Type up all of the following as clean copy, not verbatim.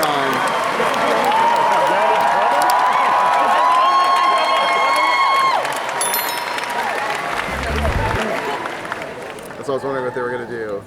time. That's what I was wondering what they were going to do.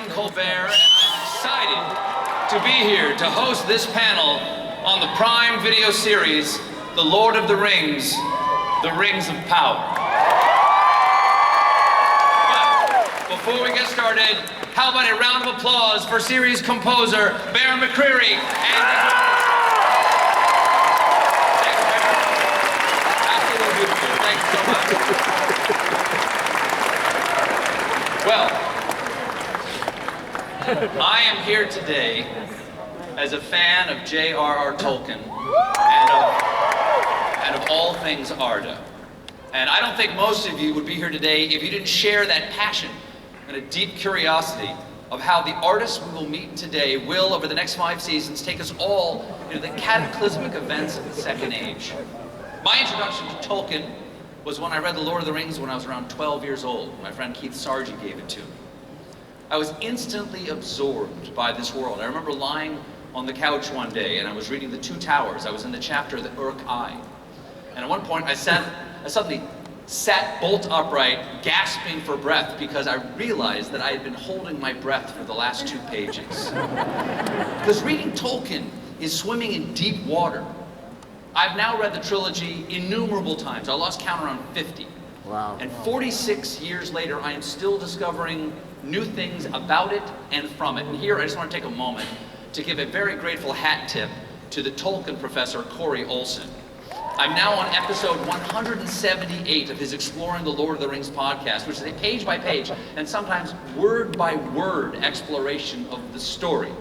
Colbert, and I'm excited to be here to host this panel on the Prime video series, The Lord of the Rings of Power. But before we get started, how about a round of applause for series composer Baron McCreary and absolutely beautiful. Thanks so much. Well, I am here today as a fan of J.R.R. Tolkien and of all things Arda. And I don't think most of you would be here today if you didn't share that passion and a deep curiosity of how the artists we will meet today will, over the next 5 seasons, take us all into the cataclysmic events of the Second Age. My introduction to Tolkien was when I read The Lord of the Rings when I was around 12 years old. My friend Keith Sargey gave it to me. I was instantly absorbed by this world. I remember lying on the couch one day and I was reading The Two Towers. I was in the chapter The Uruk-hai. And at one point I suddenly sat bolt upright, gasping for breath because I realized that I had been holding my breath for the last 2 pages. Because reading Tolkien is swimming in deep water. I've now read the trilogy innumerable times. I lost count around 50. Wow. And 46 years later, I am still discovering new things about it and from it. And here, I just want to take a moment to give a very grateful hat tip to the Tolkien professor, Corey Olsen. I'm now on episode 178 of his Exploring the Lord of the Rings podcast, which is a page-by-page and sometimes word-by-word exploration of the story.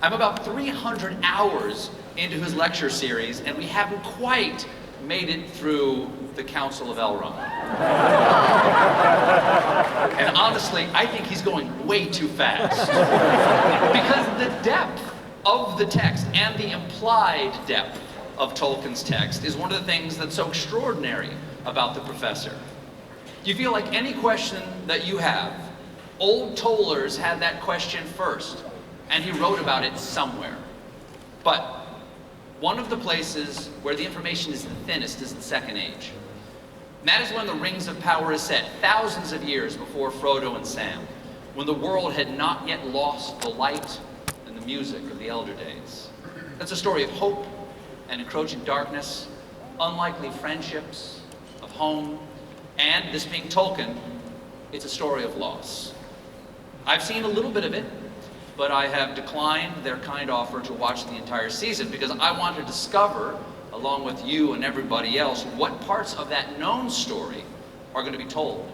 I'm about 300 hours into his lecture series, and we haven't quite made it through the Council of Elrond. And honestly, I think he's going way too fast. Because the depth of the text and the implied depth of Tolkien's text is one of the things that's so extraordinary about the professor. You feel like any question that you have, old Tollers had that question first, and he wrote about it somewhere. But one of the places where the information is the thinnest is the Second Age. And that is when the Rings of Power is set, thousands of years before Frodo and Sam, when the world had not yet lost the light and the music of the Elder Days. That's a story of hope and encroaching darkness, unlikely friendships, of home, and, this being Tolkien, it's a story of loss. I've seen a little bit of it, but I have declined their kind offer to watch the entire season because I want to discover, along with you and everybody else, what parts of that known story are going to be told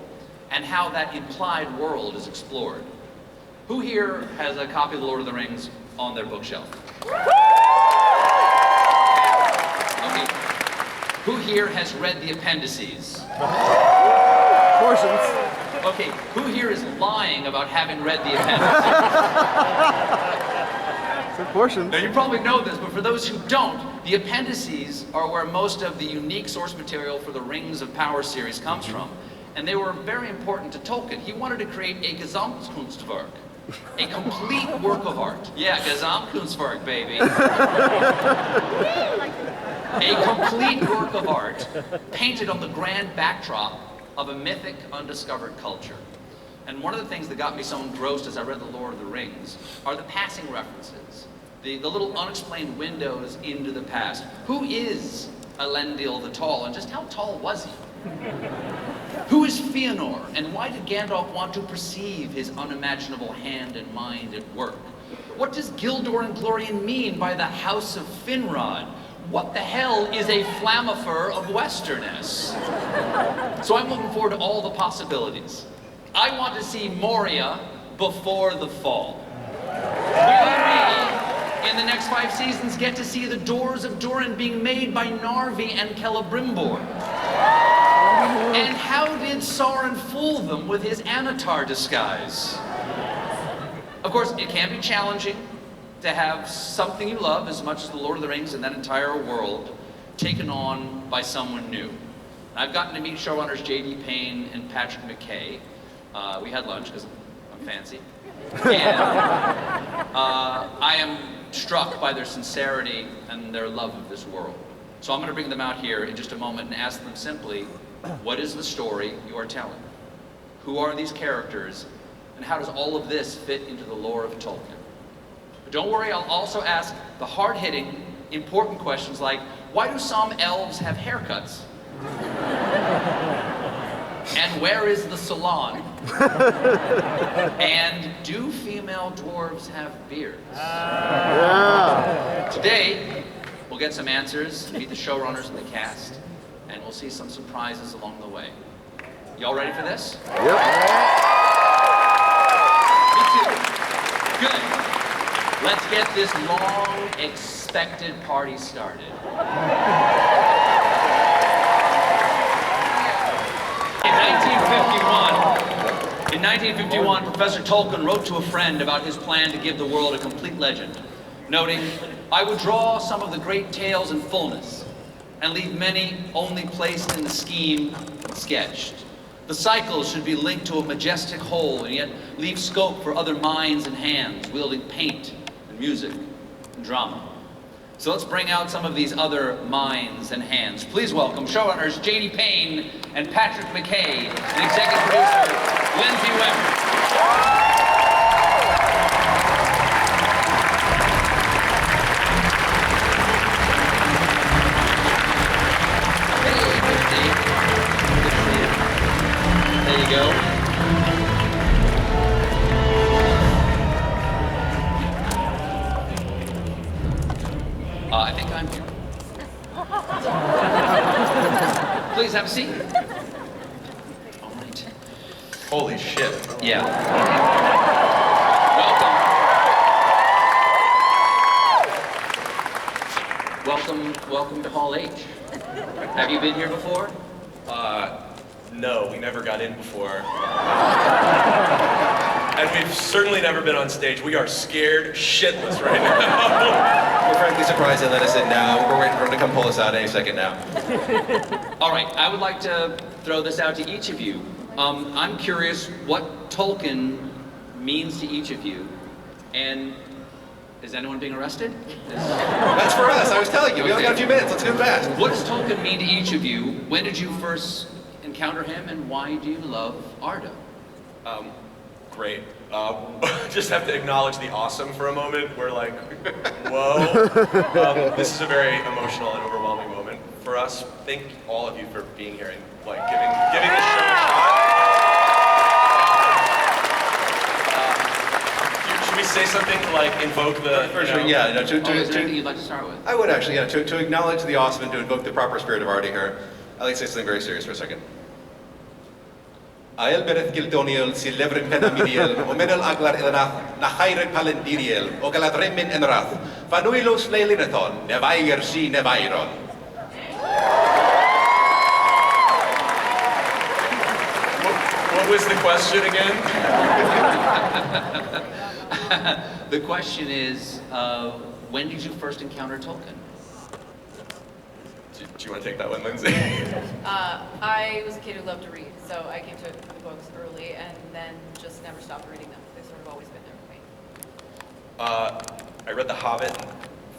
and how that implied world is explored. Who here has a copy of The Lord of the Rings on their bookshelf? Okay. Who here has read the appendices? Portions. Okay, who here is lying about having read the appendices? Some portions. Now you probably know this, but for those who don't, the appendices are where most of the unique source material for the Rings of Power series comes from. And they were very important to Tolkien. He wanted to create a Gesamtkunstwerk, a complete work of art. Yeah, Gesamtkunstwerk, baby. A complete work of art painted on the grand backdrop of a mythic, undiscovered culture. And one of the things that got me so engrossed as I read The Lord of the Rings are the passing references, the little unexplained windows into the past. Who is Elendil the Tall, and just how tall was he? Who is Fëanor, and why did Gandalf want to perceive his unimaginable hand and mind at work? What does Gildor and Glorian mean by the House of Finrod? What the hell is a Flammifer of Westerness? So I'm looking forward to all the possibilities. I want to see Moria before the fall. Will we, in the next 5 seasons, get to see the doors of Durin being made by Narvi and Celebrimbor? And how did Sauron fool them with his Anatar disguise? Of course, it can be challenging to have something you love as much as The Lord of the Rings and that entire world taken on by someone new. I've gotten to meet showrunners J.D. Payne and Patrick McKay. We had lunch because I'm fancy. And I am struck by their sincerity and their love of this world. So I'm going to bring them out here in just a moment and ask them simply, what is the story you are telling? Who are these characters? And how does all of this fit into the lore of Tolkien? But don't worry, I'll also ask the hard-hitting, important questions like, why do some elves have haircuts? And where is the salon? And do female dwarves have beards? Yeah. Today, we'll get some answers, meet the showrunners and the cast, and we'll see some surprises along the way. Y'all ready for this? Yep. Me too. Good. Let's get this long-expected party started. In 1951, Professor Tolkien wrote to a friend about his plan to give the world a complete legend, noting, "I would draw some of the great tales in fullness, and leave many only placed in the scheme sketched. The cycles should be linked to a majestic whole, and yet leave scope for other minds and hands, wielding paint and music and drama." So let's bring out some of these other minds and hands. Please welcome showrunners Janie Payne and Patrick McKay, and executive producer Lindsey Weyman. Hey, good to see you. Good to see you. There you go. I think I'm here. Please have a seat. All right. Holy shit. Yeah. Welcome to Hall H. Have you been here before? No, we never got in before. And we've certainly never been on stage. We are scared shitless right now. We're frankly surprised they let us in now. We're waiting for them to come pull us out any second now. All right, I would like to throw this out to each of you. I'm curious what Tolkien means to each of you. And is anyone being arrested? That's for us, I was telling you. We only got a few minutes, let's go fast. What does Tolkien mean to each of you? When did you first encounter him, and why do you love Arda? Great. Just have to acknowledge the awesome for a moment. We're like, whoa. This is a very emotional and overwhelming moment for us. Thank all of you for being here and like giving this show a shot. Should we say something to like invoke the? For sure, yeah. No, Is there anything you'd like to start with? I would actually, yeah. To acknowledge the awesome and to invoke the proper spirit of Arda here, I'd like to say something very serious for a second. Ael bereth gildoniel si levrin penaminiel, o menel aglar ilanath, na chaireg palendiriel, o galadrimin en rath, fanuilos leilinathon, nevair si nevairon. What was the question again? The question is, when did you first encounter Tolkien? Do you want to take that one, Lindsey? I was a kid who loved to read, so I came to the books early and then just never stopped reading them. They've sort of always been there for me. I read The Hobbit in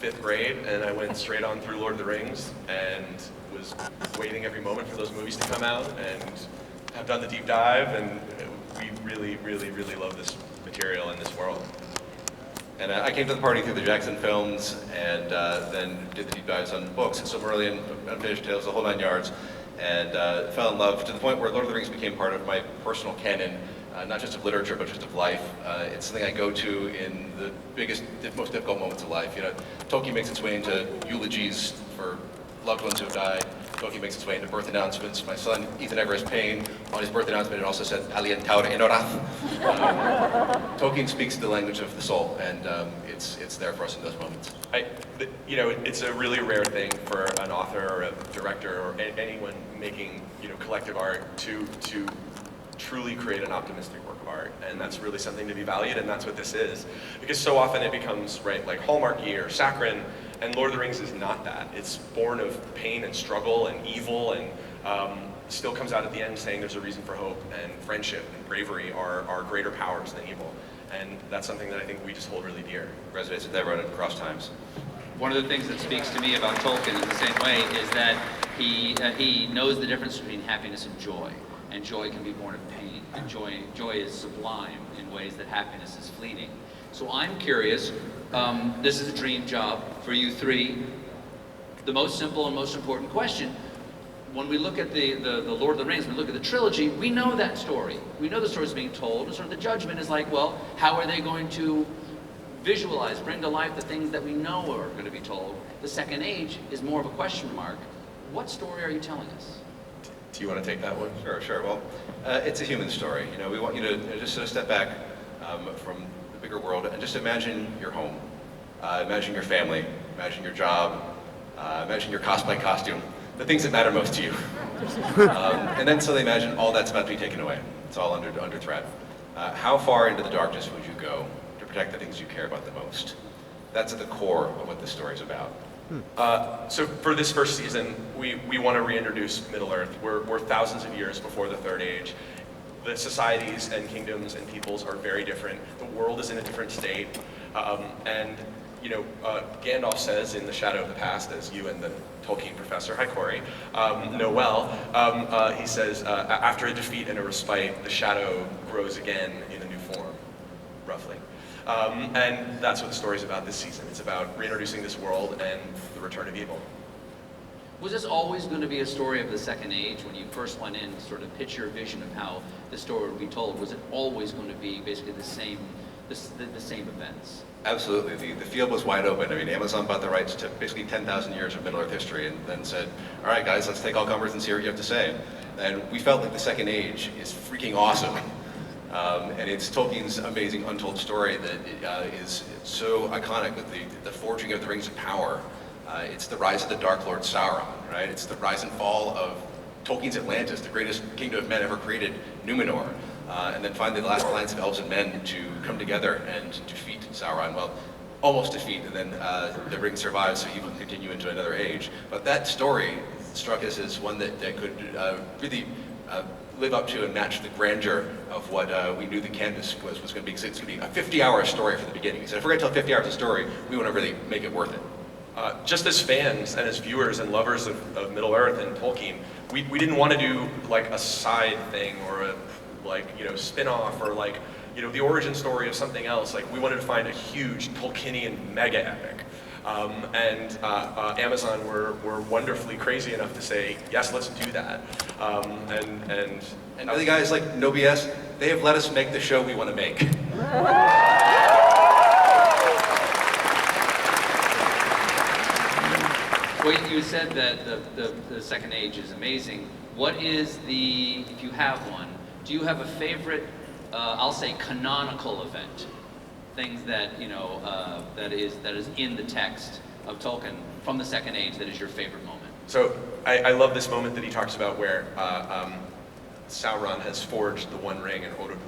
5th grade, and I went straight on through Lord of the Rings, and was waiting every moment for those movies to come out, and have done the deep dive, and we really, really, really love this material and this world. And I came to the party through the Jackson films, and then did the deep dives on books, Silmarillion, Unfinished Tales, the whole 9 yards, and fell in love to the point where Lord of the Rings became part of my personal canon, not just of literature, but just of life. It's something I go to in the biggest, most difficult moments of life. You know, Tolkien makes its way into eulogies for loved ones who have died. Tolkien makes its way into birth announcements. My son, Ethan Everest Payne, on his birth announcement, it also said, Alien Taur Enorath. Tolkien speaks the language of the soul, and it's there for us in those moments. You know, it's a really rare thing for an author or a director or anyone making, you know, collective art to truly create an optimistic work of art, and that's really something to be valued, and that's what this is. Because so often it becomes, right, like Hallmarky or saccharine, and Lord of the Rings is not that. It's born of pain and struggle and evil, and still comes out at the end saying there's a reason for hope, and friendship and bravery are greater powers than evil. And that's something that I think we just hold really dear. Resonates with everyone across times. One of the things that speaks to me about Tolkien in the same way is that he knows the difference between happiness and joy. And joy can be born of pain. And joy is sublime in ways that happiness is fleeting. So I'm curious, this is a dream job for you three. The most simple and most important question, when we look at the Lord of the Rings, when we look at the trilogy, we know that story. We know the story's being told, and sort of the judgment is like, well, how are they going to visualize, bring to life the things that we know are going to be told? The Second Age is more of a question mark. What story are you telling us? Do you want to take that one? Sure. Well, it's a human story. You know, we want you to just sort of step back from the bigger world and just imagine your home. Imagine your family. Imagine your job. Imagine your cosplay costume. The things that matter most to you. And then suddenly imagine all that's about to be taken away. It's all under threat. How far into the darkness would you go to protect the things you care about the most? That's at the core of what this story is about. So for this first season, we want to reintroduce Middle-earth. We're thousands of years before the Third Age. The societies and kingdoms and peoples are very different. The world is in a different state. And you know, Gandalf says in The Shadow of the Past, as you and the Tolkien professor, hi Corey, know well, he says, after a defeat and a respite, the shadow grows again in a new form, roughly. And that's what the story's about this season. It's about reintroducing this world and the return of evil. Was this always going to be a story of the Second Age? When you first went in to sort of pitch your vision of how the story would be told, was it always going to be basically the same events? Absolutely. The field was wide open. I mean, Amazon bought the rights to basically 10,000 years of Middle-earth history and then said, all right, guys, let's take all comers and see what you have to say. And we felt like the Second Age is freaking awesome. And it's Tolkien's amazing untold story that is so iconic with the forging of the Rings of Power. It's the rise of the Dark Lord Sauron, right? It's the rise and fall of Tolkien's Atlantis, the greatest kingdom of men ever created, Numenor. And then finally the last alliance of elves and men to come together and defeat Sauron. Well, almost defeat, and then the ring survives, so evil can continue into another age. But that story struck us as one that could really live up to and match the grandeur of what we knew the canvas was going to be. Because it's going to be a 50-hour story from the beginning. So if we're going to tell 50 hours of story, we want to really make it worth it. Just as fans and as viewers and lovers of Middle-earth and Tolkien, we didn't want to do like a side thing or a spin-off or like, the origin story of something else. Like we wanted to find a huge Tolkienian mega epic. And Amazon were wonderfully crazy enough to say, yes, let's do that. And really guys, like no BS, they have let us make the show we want to make. Well, you said that the Second Age is amazing. What is if you have one, do you have a favorite, I'll say canonical event? Things that, that is in the text of Tolkien from the Second Age that is your favorite moment? So I love this moment that he talks about where Sauron has forged the One Ring in Odobrun.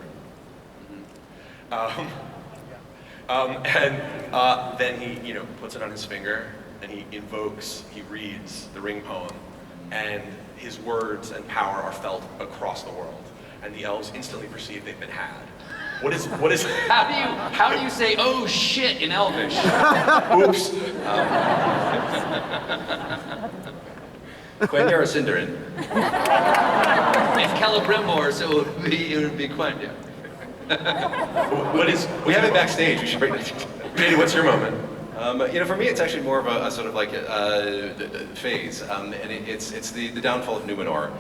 And then he puts it on his finger and he reads the ring poem, and his words and power are felt across the world, and the elves instantly perceive they've been had. What is? How do you say "oh shit" in Elvish? Oops. Quenya or Sindarin? It's Celebrimbor, so it would be Quenya. We have it backstage. We should bring it. Maybe, what's your moment? For me, it's actually more of a sort of like phase, and it's the downfall of Numenor.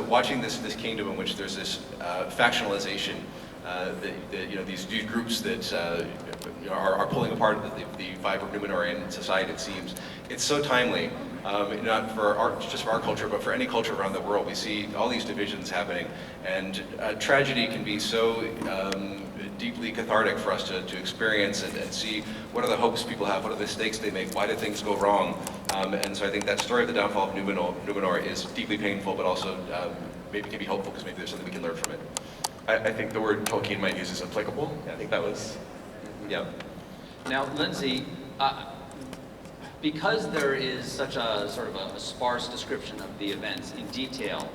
Watching this kingdom in which there's this factionalization, these groups that are pulling apart the vibrant Numenorian society. It seems it's so timely, not for just for our culture, but for any culture around the world. We see all these divisions happening, and tragedy can be so deeply cathartic for us to experience and see what are the hopes people have, what are the mistakes they make, why do things go wrong. And so I think that story of the downfall of Numenor is deeply painful, but also maybe can be hopeful because maybe there's something we can learn from it. I think the word Tolkien might use is applicable. I think that was, yeah. Now, Lindsey, because there is such a sort of a sparse description of the events in detail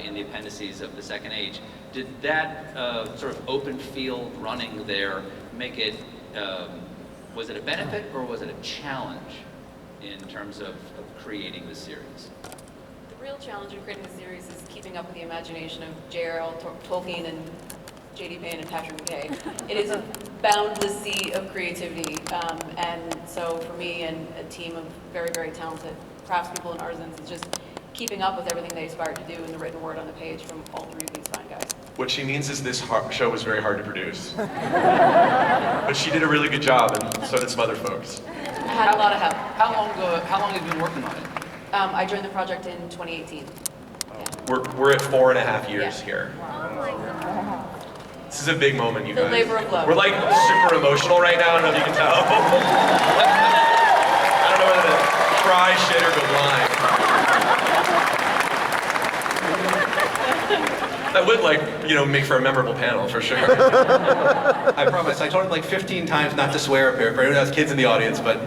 in the appendices of the Second Age, did that sort of open field running there make it, was it a benefit or was it a challenge in terms of creating the series? The real challenge of creating the series is keeping up with the imagination of J.R.R. Tolkien and J.D. Payne and Patrick McKay. It is a boundless sea of creativity, and so for me and a team of very, very talented craftspeople and artisans, it's just keeping up with everything they aspire to do in the written word on the page from all three of these fine guys. What she means is this show was very hard to produce. But she did a really good job, and so did some other folks. I had a lot of help. How long have you been working on it? I joined the project in 2018. Yeah. We're at 4.5 years Yeah. here. Oh my God. This is a big moment, you guys. The labor of love. We're like super emotional right now. I don't know if you can tell. I don't know whether to cry, shit, or go blind. That would, like, you know, make for a memorable panel, for sure. I promise. I told him like 15 times not to swear up here for anyone who has kids in the audience, but...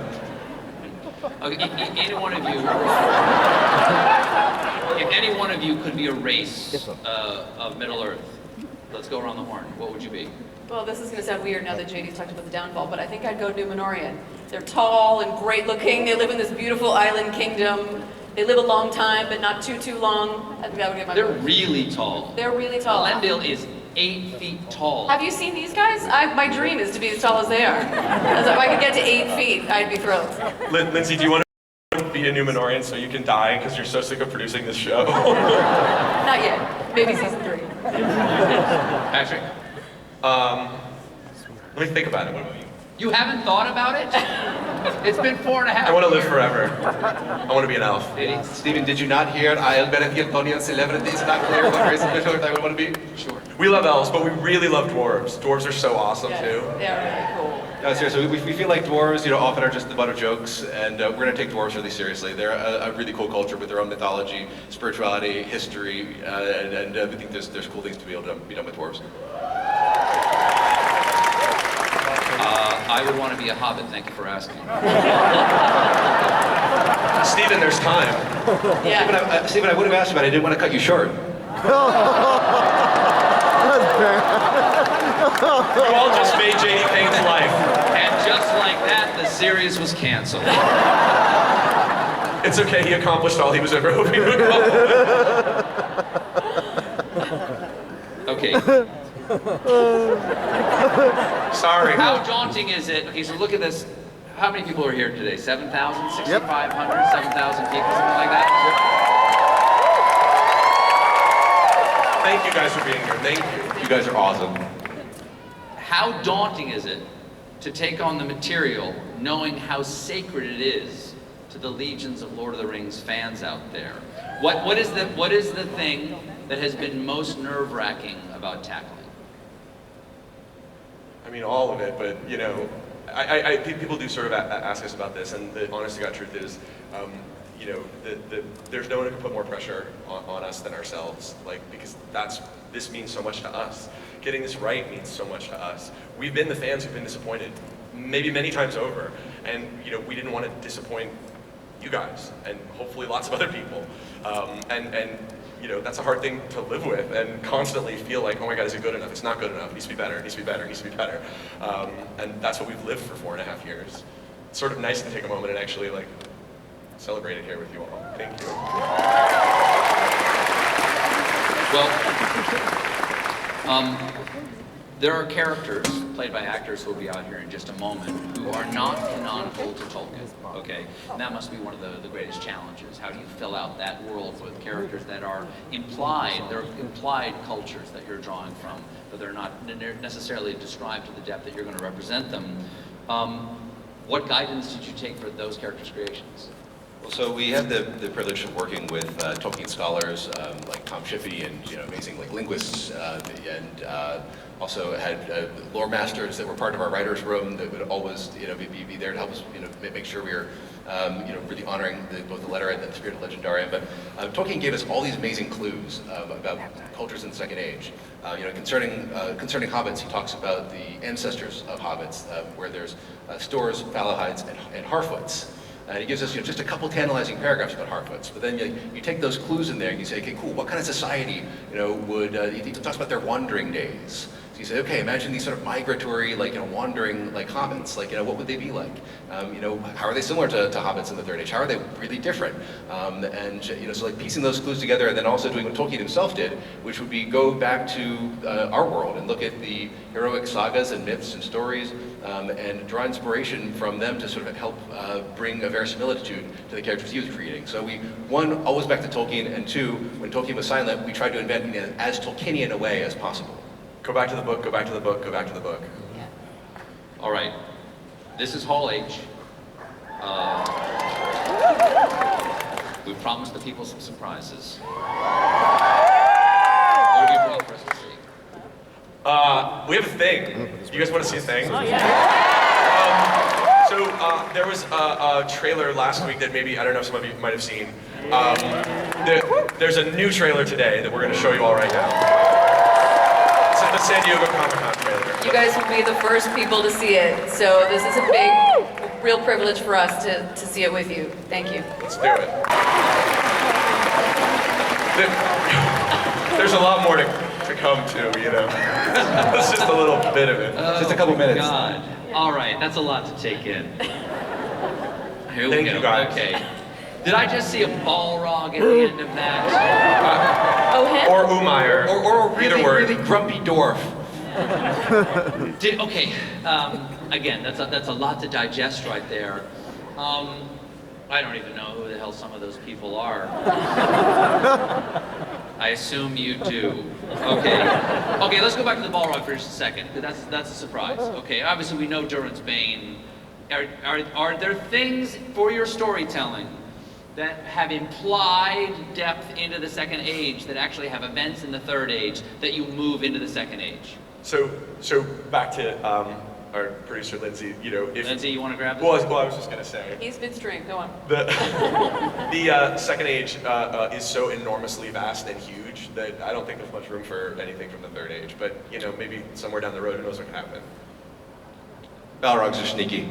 Okay, any one of you, if any one of you could be a race of Middle Earth, let's go around the horn. What would you be? Well, this is going to sound weird now that JD's talked about the downfall, but I think I'd go Numenorian. They're tall and great looking. They live in this beautiful island kingdom. They live a long time, but not too long. I think that would get my They're vote. really tall. They're really tall. Elendil is 8 feet tall. Have you seen these guys? My dream is to be as tall as they are. As if I could get to 8 feet, I'd be thrilled. Lindsey, do you want to be a Numenorian so you can die because you're so sick of producing this show? Not yet. Maybe season 3. Patrick? Let me think about it. What about you? You haven't thought about it? It's been 4.5 years. I want to live forever. I want to be an elf. Stephen, did you not hear I'll Benefit celebrities not clear what race of Middle Earth I would want to be? Sure. We love elves, but we really love dwarves. Dwarves are so awesome, Yes, too. they're really cool. No, seriously, we feel like dwarves, you know, often are just the butt of jokes, and we're going to take dwarves really seriously. They're a really cool culture with their own mythology, spirituality, history, and we think there's cool things to be able to be done with dwarves. I would want to be a hobbit, thank you for asking. Stephen, there's time. Yeah. Stephen, I would have asked you, but I didn't want to cut you short. That's fair. You all just made J.D. Payne's life. And just like that, the series was canceled. It's okay, he accomplished all he was ever hoping to accomplish. Okay. Sorry. How daunting is it? Okay, so look at this. How many people are here today? 7,000, 6,500, 7,000 people, something like that? Thank you guys for being here. Thank you. You guys are awesome. How daunting is it to take on the material knowing how sacred it is to the legions of Lord of the Rings fans out there? What is the thing that has been most nerve-wracking about tackling? I mean, all of it, but, you know, people do sort of ask us about this, and the honest to God truth is, you know, there's no one who can put more pressure on us than ourselves, like, because this means so much to us. Getting this right means so much to us. We've been the fans who've been disappointed, maybe many times over, and, you know, we didn't want to disappoint you guys, and hopefully lots of other people, and you know, that's a hard thing to live with and constantly feel like, oh my God, is it good enough? It's not good enough. It needs to be better. It needs to be better. It needs to be better. And that's what we've lived for 4.5 years. It's sort of nice to take a moment and actually like celebrate it here with you all. Thank you. Well, there are characters played by actors who will be out here in just a moment who are not canonical to Tolkien, okay? And that must be one of the greatest challenges. How do you fill out that world with characters that are implied, they're implied cultures that you're drawing from, but they're not necessarily described to the depth that you're going to represent them. What guidance did you take for those characters' creations? Well, so we had the privilege of working with Tolkien scholars like Tom Shippey and, you know, amazing like linguists, and also had lore masters that were part of our writers' room that would always, you know, be there to help us, you know, make sure we were, you know, really honoring both the letter and the spirit of Legendarium. But Tolkien gave us all these amazing clues about cultures in the Second Age. You know, concerning hobbits, he talks about the ancestors of hobbits, where there's Stores, Falahides, and Harfoots. And he gives us, you know, just a couple tantalizing paragraphs about Harfoots. But then you take those clues in there and you say, okay, cool, what kind of society, you know, would, he talks about their wandering days. So you say, okay, imagine these sort of migratory, like, you know, wandering, like, hobbits. Like, you know, what would they be like? You know, how are they similar to hobbits in the Third Age? How are they really different? And, you know, so like piecing those clues together and then also doing what Tolkien himself did, which would be go back to our world and look at the heroic sagas and myths and stories, and draw inspiration from them to sort of help bring a verisimilitude to the characters he was creating. So we, one, always back to Tolkien, and two, when Tolkien was silent, we tried to invent in as Tolkienian a way as possible. Go back to the book, go back to the book, go back to the book. Yeah. All right, this is Hall H. We promised the people some surprises. What have you brought for us to see? We have a thing. You guys want to see a thing? Oh, yeah. So there was a trailer last week that maybe, I don't know if some of you might have seen. There's a new trailer today that we're going to show you all right now. the San Diego Comic-Con trailer. You guys will be the first people to see it, so this is a big, real privilege for us to see it with you. Thank you. Let's do it. There's a lot more to come to, you know. It's just a little bit of it. Just a couple minutes. God. All right, that's a lot to take in. Here we Thank go. you, guys. Okay. Did I just see a Balrog at the end of that? Oh, him? Or Umayyr. Or a really, Either word. really grumpy dwarf. Okay. Again, that's a lot to digest right there. I don't even know who the hell some of those people are. I assume you do. Okay. Okay, let's go back to the Balrog for just a second, because that's a surprise. Okay, obviously we know Durin's Bane. Are there things for your storytelling that have implied depth into the Second Age that actually have events in the Third Age that you move into the Second Age? So back to our producer Lindsey. You know, if Lindsey, you want to grab this? well, I was just gonna say. He's midstream, go on. The Second Age is so enormously vast and huge that I don't think there's much room for anything from the Third Age. But you know, maybe somewhere down the road, who knows what can happen. Balrogs are sneaky.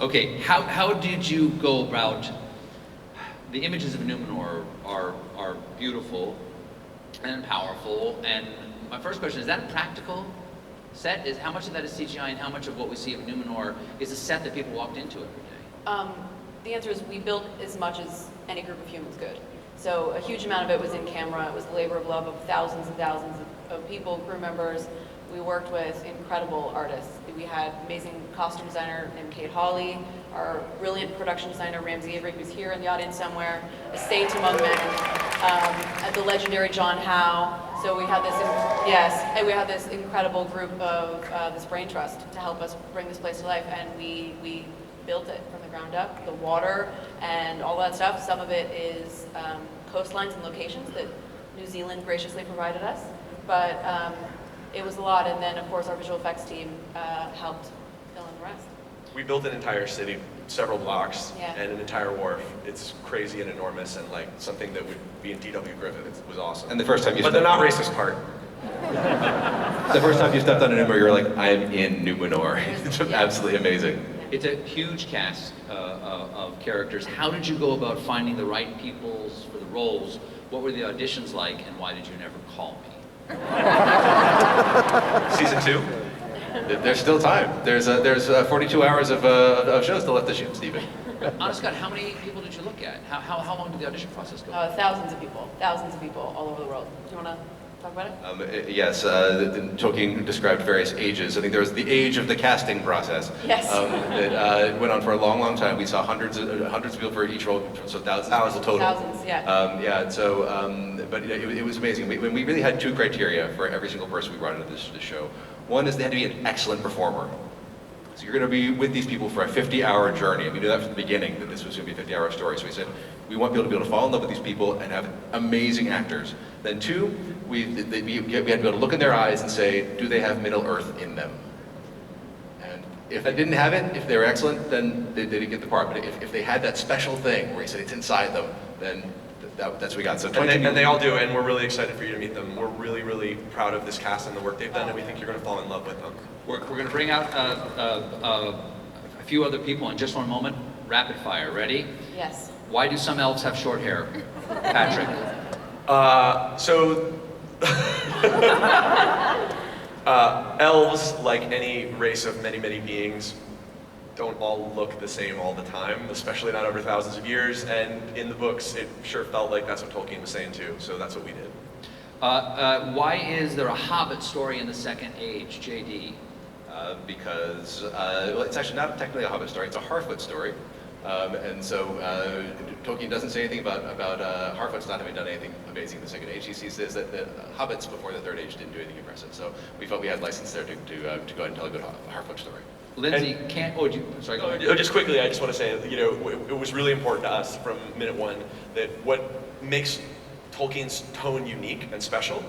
Okay, how did you go about, the images of Numenor are beautiful and powerful, and my first question, is that a practical set? Is how much of that is CGI and how much of what we see of Numenor is a set that people walked into every day? The answer is we built as much as any group of humans could. So a huge amount of it was in camera. It was the labor of love of thousands and thousands of people, crew members. We worked with incredible artists. We had amazing costume designer named Kate Hawley, our brilliant production designer Ramsey Avery, who's here in the audience somewhere, a saint among men, and the legendary John Howe. So we had this, and we had this incredible group of this brain trust to help us bring this place to life, and we built it from the ground up. The water and all that stuff. Some of it is coastlines and locations that New Zealand graciously provided us, but it was a lot, and then of course our visual effects team helped fill in the rest. We built an entire city, several blocks, Yeah. and an entire wharf. It's crazy and enormous, and like something that would be in D.W. Griffith. It was awesome. And the first time you but the not racist part. The first time you stepped on a Numenor, you were like, I am in Numenor. It's Yeah. absolutely amazing. It's a huge cast of characters. How did you go about finding the right people for the roles? What were the auditions like, and why did you never call me? Season 2? There's still time. There's 42 hours of shows still left to shoot, Stephen. Honest God, how many people did you look at? How long did the audition process go? Thousands of people all over the world. Do you want to talk about it? Yes, Tolkien described various ages. I think there was the age of the casting process. Yes. It went on for a long, long time. We saw hundreds of people for each role, so thousands total. Thousands, yeah. But it was amazing. We really had two criteria for every single person we brought into this show. One is they had to be an excellent performer. So you're going to be with these people for a 50-hour journey, and we knew that from the beginning, that this was going to be a 50-hour story. So we said, we want people to be able to fall in love with these people and have amazing actors. Then two, we had to be able to look in their eyes and say, do they have Middle-earth in them? And if they didn't have it, if they were excellent, then they didn't get the part. But if they had that special thing where you said it's inside them, then that's what we got. So And they all do, and we're really excited for you to meet them. We're really, really proud of this cast and the work they've done, and we think you're going to fall in love with them. We're going to bring out a few other people in just one moment. Rapid fire. Ready? Yes. Why do some elves have short hair? Patrick. Elves, like any race of many, many beings, don't all look the same all the time, especially not over thousands of years. And in the books, it sure felt like that's what Tolkien was saying too. So that's what we did. Why is there a Hobbit story in the Second Age, JD? Because it's actually not technically a Hobbit story; it's a Harfoot story. And so Tolkien doesn't say anything about Harfoots not having done anything amazing in the Second Age. He says that the Hobbits before the Third Age didn't do anything impressive. So we felt we had license there to go ahead and tell a good Harfoot story. Lindsey, sorry, go ahead. Just quickly, I just want to say, it was really important to us from minute one that what makes Tolkien's tone unique and special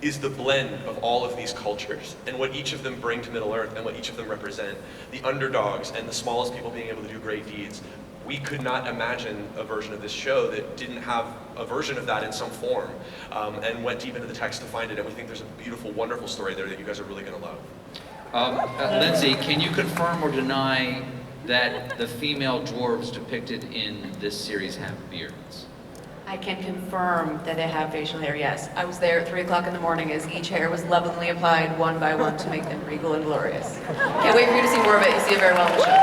is the blend of all of these cultures and what each of them bring to Middle-earth and what each of them represent. The underdogs and the smallest people being able to do great deeds. we could not imagine a version of this show that didn't have a version of that in some form, and went deep into the text to find it, and we think there's a beautiful, wonderful story there that you guys are really going to love. Lindsey, can you confirm or deny that the female dwarves depicted in this series have beards? I can confirm that they have facial hair, yes. I was there at 3 o'clock in the morning as each hair was lovingly applied one by one to make them regal and glorious. Can't wait for you to see more of it. You see it very well in the show.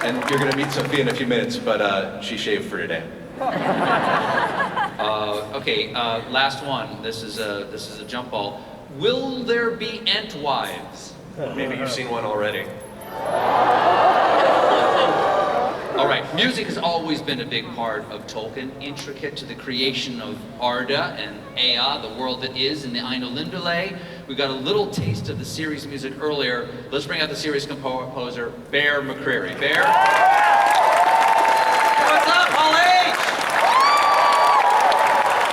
And you're going to meet Sophia in a few minutes, but she shaved for today. Okay, last one. This is a jump ball. Will there be Entwives? Maybe you've seen one already. All right, music has always been a big part of Tolkien, intricate to the creation of Arda and Ea, the world that is, in the Ainulindale. We got a little taste of the series music earlier. Let's bring out the series composer, Bear McCreary. Bear? What's up, Hall H?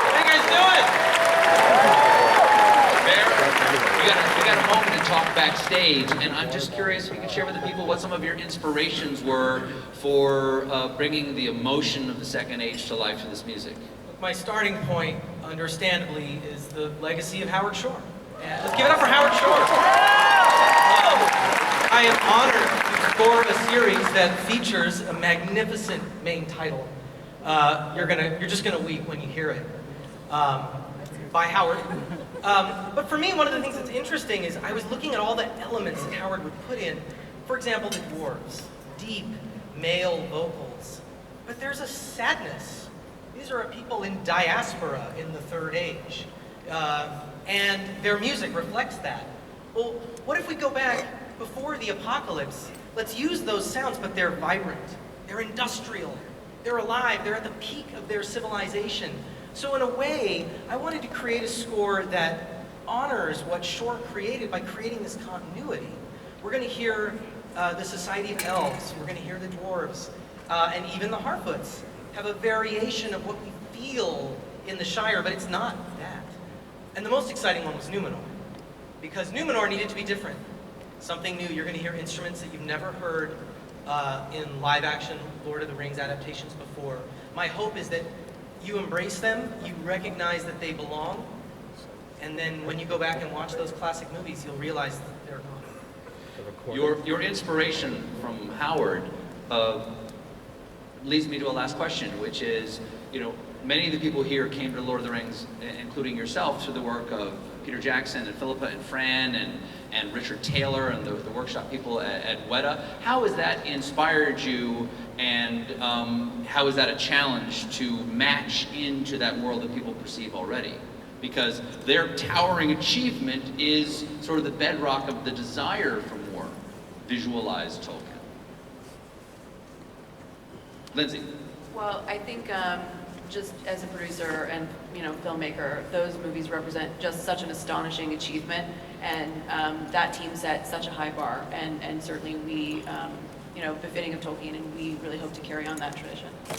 How you guys doing? Bear, we got a moment to talk backstage, and I'm just curious if you could share with the people what some of your inspirations were for bringing the emotion of the Second Age to life to this music. My starting point, understandably, is the legacy of Howard Shore. And let's give it up for Howard Shore. I am honored to score a series that features a magnificent main title. You're just gonna weep when you hear it. By Howard. But for me, one of the things that's interesting is I was looking at all the elements that Howard would put in. For example, the dwarves, deep male vocals. But there's a sadness. These are people in diaspora in the Third Age. And their music reflects that. Well, what if we go back before the apocalypse? Let's use those sounds, but they're vibrant. They're industrial. They're alive. They're at the peak of their civilization. So in a way, I wanted to create a score that honors what Shore created by creating this continuity. We're going to hear the Society of Elves, we're going to hear the Dwarves, and even the Harfoots have a variation of what we feel in the Shire, but it's not that. And the most exciting one was Numenor, because Numenor needed to be different. Something new. You're going to hear instruments that you've never heard in live-action Lord of the Rings adaptations before. My hope is that you embrace them, you recognize that they belong, and then when you go back and watch those classic movies, you'll realize that they're not. Your inspiration from Howard leads me to a last question, which is, you know, many of the people here came to Lord of the Rings, including yourself, through the work of Peter Jackson and Philippa and Fran and Richard Taylor and the workshop people at Weta. How has that inspired you, and how is that a challenge to match into that world that people perceive already? Because their towering achievement is sort of the bedrock of the desire for more visualized Tolkien. Lindsey. Well, I think just as a producer and filmmaker, those movies represent just such an astonishing achievement, and that team set such a high bar, and certainly we, befitting of Tolkien, and we really hope to carry on that tradition. Yeah.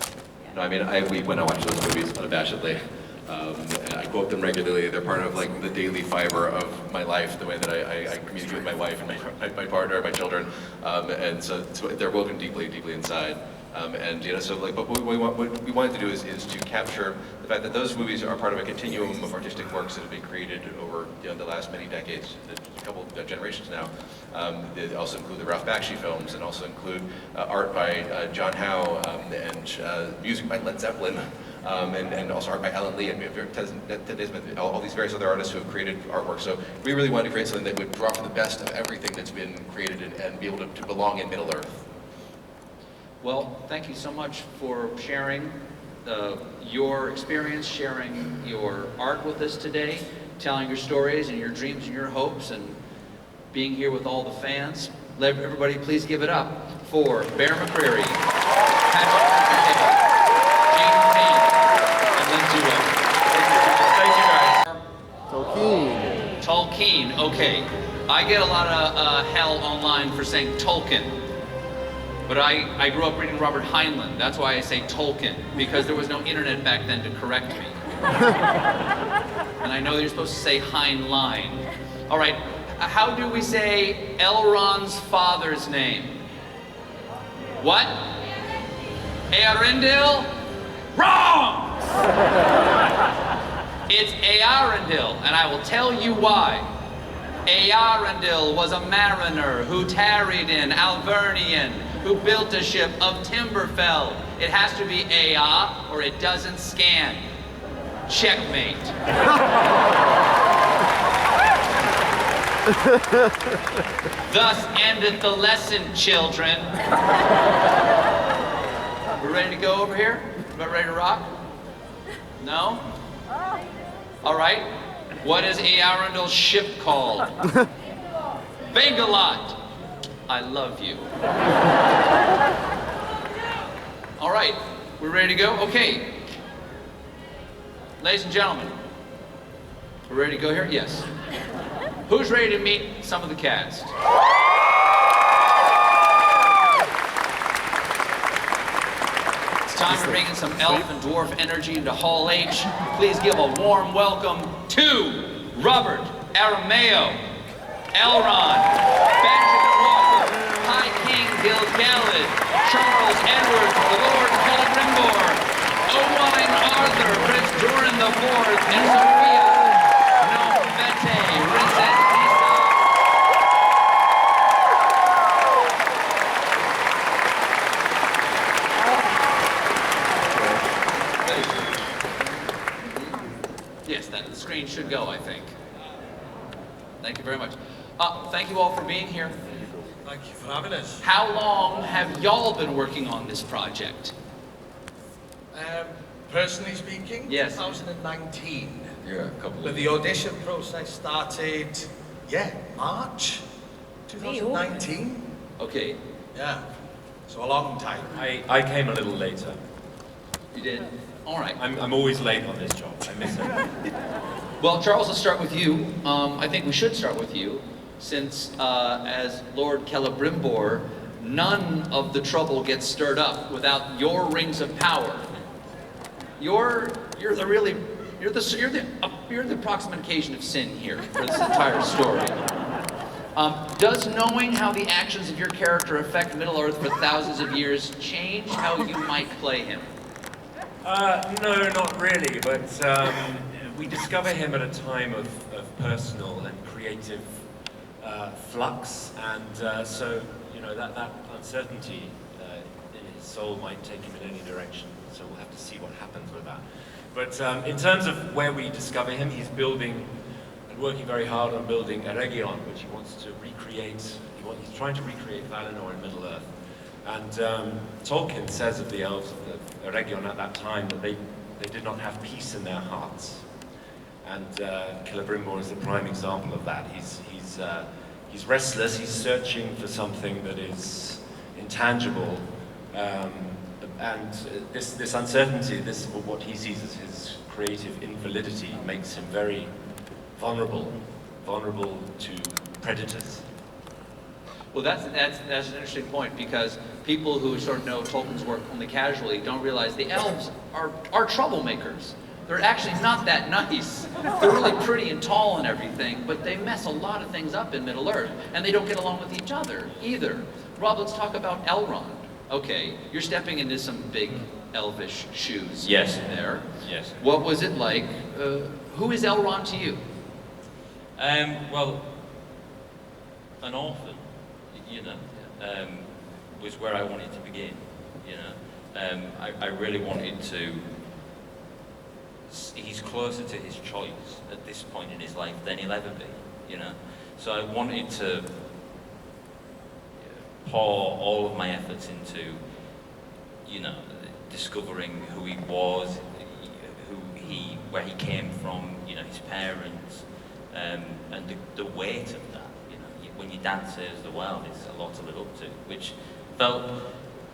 No, I mean, when I watch those movies unabashedly, and I quote them regularly. They're part of like the daily fiber of my life, the way that I communicate with my wife and my partner, my children, and so they're woven deeply, deeply inside. And so like, but what we wanted to do is to capture the fact that those movies are part of a continuum of artistic works that have been created over the last many decades, a couple of generations now. They also include the Ralph Bakshi films, and also include art by John Howe, and music by Led Zeppelin, and also art by Alan Lee and Ted Nisbet, all these various other artists who have created artwork. So we really wanted to create something that would draw from the best of everything that's been created and be able to belong in Middle Earth. Well, thank you so much for sharing your experience, sharing your art with us today, telling your stories and your dreams and your hopes, and being here with all the fans. Let everybody please give it up for Bear McCreary, Patrick McKay, James Payne, and Lindsey Webb. Thank you guys. Tolkien, okay. I get a lot of hell online for saying Tolkien. But I grew up reading Robert Heinlein. That's why I say Tolkien, because there was no internet back then to correct me. And I know that you're supposed to say Heinlein. All right, how do we say Elrond's father's name? What? Earendil? Wrong! It's Earendil, and I will tell you why. Earendil was a mariner who tarried in Alvernian, who built a ship of Timberfell. It has to be Ea, or it doesn't scan. Checkmate. Thus endeth the lesson, children. We're ready to go over here? About ready to rock? No? All right. What is Earendil's ship called? Geik-galad. I love you. All right. We're ready to go? Okay. Ladies and gentlemen, we're ready to go here? Yes. Who's ready to meet some of the cast? It's time to bring in some elf and dwarf energy into Hall H. Please give a warm welcome to Robert Aramayo, Elrond, Benjamin Walker, High King Gil-galad, Charles Edward, the Lord Celebrimbor, Owain Arthur, Prince Durin IV, and Sophia, Nomvete, Princess Disa. Yes, that screen should go, I think. Thank you very much. Thank you all for being here. Thank you for having us. How long have y'all been working on this project? Personally speaking, Yes. 2019. Yeah, a couple But of the audition process started, March 2019. Okay, Yeah, so a long time. I came a little later. you did? All right. I'm always late on this job. I miss it. Well, Charles, let's start with you. I think we should start with you, since as Lord Celebrimbor, none of the trouble gets stirred up without your rings of power. You're the approximation of sin here for this entire story. Does knowing how the actions of your character affect Middle-earth for thousands of years change how you might play him? No, not really, but we discover him at a time of personal and creative flux, and so, you know, that uncertainty in his soul might take him in any direction, so we'll have to see what happens with that. But in terms of where we discover him, he's building and working very hard on building a region, which he wants to recreate. He's trying to recreate Valinor in Middle-earth. And Tolkien says of the elves of the region at that time that they did not have peace in their hearts. And Celebrimbor is the prime example of that. He's restless, he's searching for something that is intangible. And this uncertainty, what he sees as his creative invalidity, makes him very vulnerable to predators. Well, that's an interesting point, because people who sort of know Tolkien's work only casually don't realize the elves are troublemakers. They're actually not that nice. They're really pretty and tall and everything, but they mess a lot of things up in Middle-earth, and they don't get along with each other either. Rob, let's talk about Elrond. Okay, you're stepping into some big elvish shoes. Yes. There. Yes. What was it like? Who is Elrond to you? Well, an orphan, you know, was where I wanted to begin, you know. I really wanted to, he's closer to his choice at this point in his life than he'll ever be, you know. So I wanted to pour all of my efforts into, you know, discovering who he was, where he came from, you know, his parents, and the weight of that, you know. When your dad saves the world, it's a lot to live up to, which felt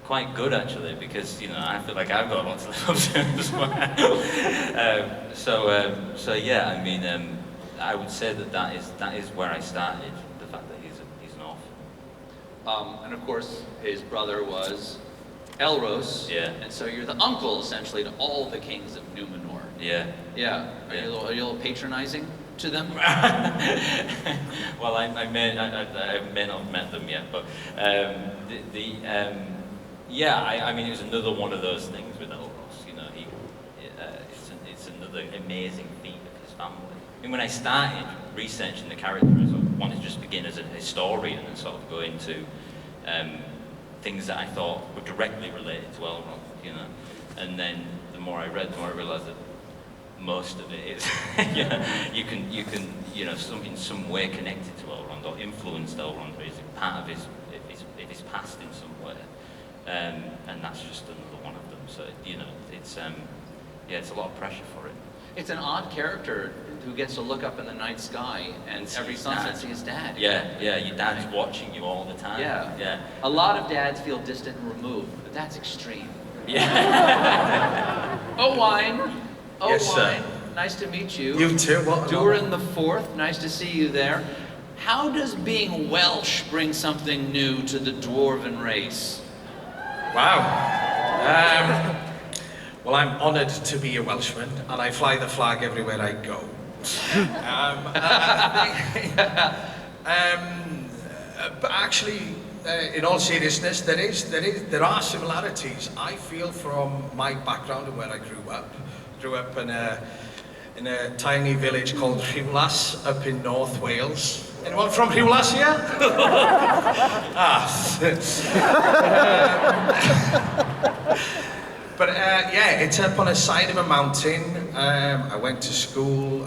quite good actually, because, you know, I feel like I've got a lot to live up to as well. So yeah, I mean, I would say that is where I started, the fact that he's an orphan. And of course, his brother was Elros. Yeah. And so you're the uncle, essentially, to all the kings of Numenor. Yeah. Yeah. Are you a little patronizing to them? Well, I may not have met them yet, but Yeah, I mean, it was another one of those things with Elros. You know, it's another amazing feat of his family. I mean, when I started researching the characters, I wanted to just begin as a historian and sort of go into things that I thought were directly related to Elrond, you know. And then the more I read, the more I realised that most of it is, you can, you know, in some way connected to Elrond or influenced Elrond, or is part of his past in some way. And that's just another one of them. So, you know, it's a lot of pressure for it. It's an odd character who gets to look up in the night sky and every sunset see his dad. Yeah, your dad's watching you all the time. Yeah. A lot of dads feel distant and removed, but that's extreme. Yeah. Owain. Yes, sir. Nice to meet you. You too. Durin the Fourth, nice to see you there. How does being Welsh bring something new to the dwarven race? Wow. Well, I'm honoured to be a Welshman, and I fly the flag everywhere I go. But actually, in all seriousness, there are similarities. I feel from my background and where I grew up. Grew up in a tiny village called Rhiwlas up in North Wales. Anyone from Rhiwlas here? But yeah, it's up on the side of a mountain. I went to school.